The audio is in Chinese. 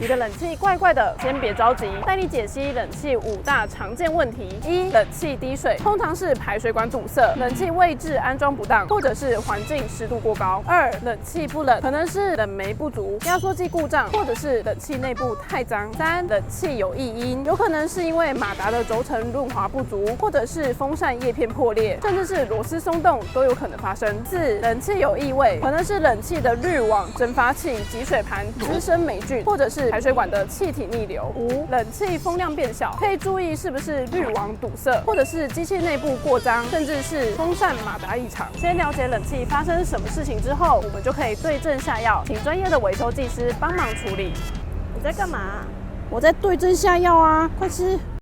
你的冷气怪怪的，先别着急，带你解析冷气5大常见问题。1、冷气滴水，通常是排水管堵塞、冷气位置安装不当，或者是环境湿度过高。2、冷气不冷，可能是冷媒不足、压缩机故障，或者是冷气内部太脏。3、冷气有异音，有可能是因为马达的轴承润滑不足，或者是风扇叶片破裂，甚至是螺丝松动都有可能发生。4、冷气有异味，可能是冷气的滤网、蒸发器、集水盘滋生霉菌，或者是排水管的气体逆流。5、冷气风量变小，可以注意是不是滤网堵塞，或者是机器内部过脏，甚至是风扇马达异常。先了解冷气发生什么事情之后，我们就可以对症下药，请专业的维修技师帮忙处理。你在干嘛？我在对症下药啊，快吃。